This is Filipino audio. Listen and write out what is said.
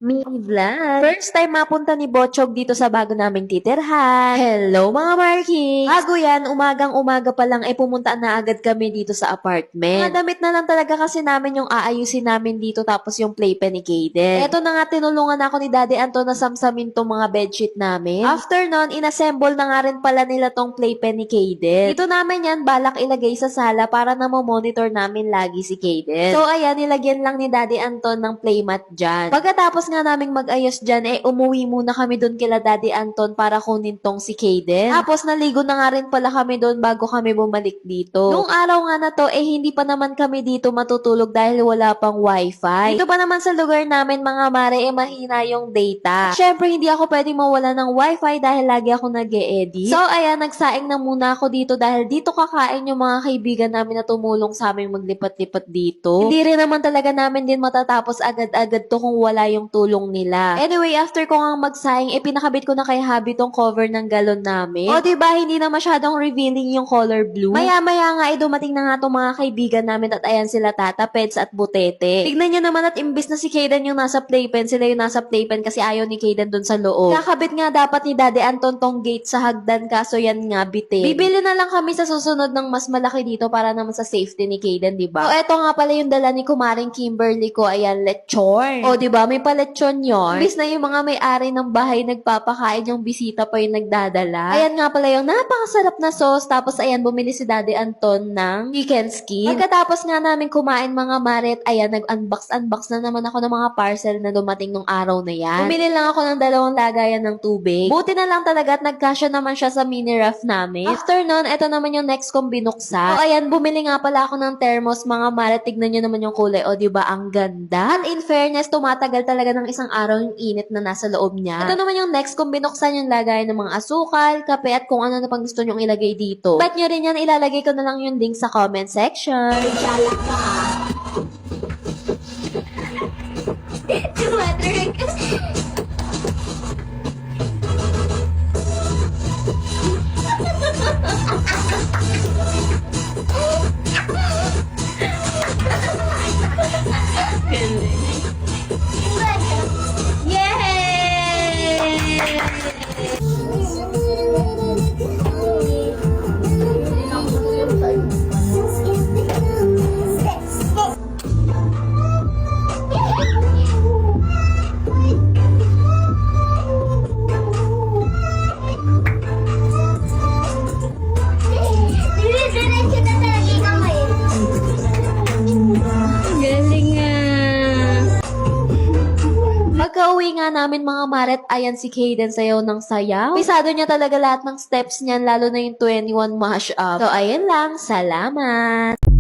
Me Vlog. First time mapunta ni Botchog dito sa bago naming titirhan. Hello mga Marky! Bago yan, umagang-umaga pa lang pumunta na agad kami dito sa apartment. Mga damit na lang talaga kasi namin yung aayusin namin dito tapos yung playpen ni Kaden. Eto na nga tinulungan ako ni Daddy Anton na samsamin tong mga bedsheet namin. After nun, inassemble na nga rin pala nila tong playpen ni Kaden. Dito namin yan balak ilagay sa sala para na monitor namin lagi si Kaden. So ayan, nilagyan lang ni Daddy Anton ng playmat dyan. Pagkatapos nga naming mag-ayos dyan, umuwi muna kami doon kila Daddy Anton para kunin tong si Kaden. Tapos naligo na nga rin pala kami doon bago kami bumalik dito. Nung araw nga na to, hindi pa naman kami dito matutulog dahil wala pang wifi. Dito pa naman sa lugar namin mga mare, mahina yung data. At syempre, hindi ako pwedeng mawala ng wifi dahil lagi ako nag-e-edit. So ayan, nagsaing na muna ako dito dahil dito kakain yung mga kaibigan namin na tumulong sa aming maglipat-lipat dito. Hindi rin naman talaga namin din matatapos agad-agad to kung wala yung tulong nila. Anyway, after ko nga magsaing, pinakabit ko na kay Habi tong cover ng galon namin. O diba, hindi na masyadong revealing yung color blue. Maya-maya nga dumating na nga tong mga kaibigan namin at ayan sila Tata, Peds at Butete. Tignan nyo naman at imbis na si Kaden yung nasa playpen, sila yung nasa playpen kasi ayaw ni Kaden dun sa loob. Kakabit nga dapat ni Daddy Anton tong gate sa hagdan kaso yan nga bitin. Bibili na lang kami sa susunod ng mas malaki dito para naman sa safety ni Kaden, diba? So eto nga pala yung dala ni Kumaring Kimberly ko, ayan, lechon. O diba, may palechon yun. Imbis na yung mga may-ari ng bahay nagpapakain, yung bisita pa yung nagdadala. Ayan nga pala yung napakasarap na sauce. Tapos ayan, bumili si Daddy Anton ng chicken skin. Pagkatapos nga namin kumain mga maret, ayan, nag-unbox na naman ako ng mga parcel na dumating nung araw na yan. Bumili lang ako ng 2 lagayan ng tubig. Buti na lang talaga at nagkasya naman siya sa mini ref namin. After nun, eto naman yung next kong binuksa. So ayan, bumili nga pala ako ng thermos mga maret. Tignan nyo naman yung kulay. O diba, ang ganda. At in fairness, tumatagal talaga ng isang araw yung init na nasa loob niya. Ito naman yung next kong binuksan yung lagayan ng mga asukal, kape at kung ano na pang gusto nyong ilagay dito. Bet nyo rin yan, ilalagay ko na lang yung link sa comment section. Pagka-uwi nga namin mga maret, ayan si Kaden sayaw ng sayaw. Pisado niya talaga lahat ng steps niyan, lalo na yung 21 mashup. So, ayan lang. Salamat!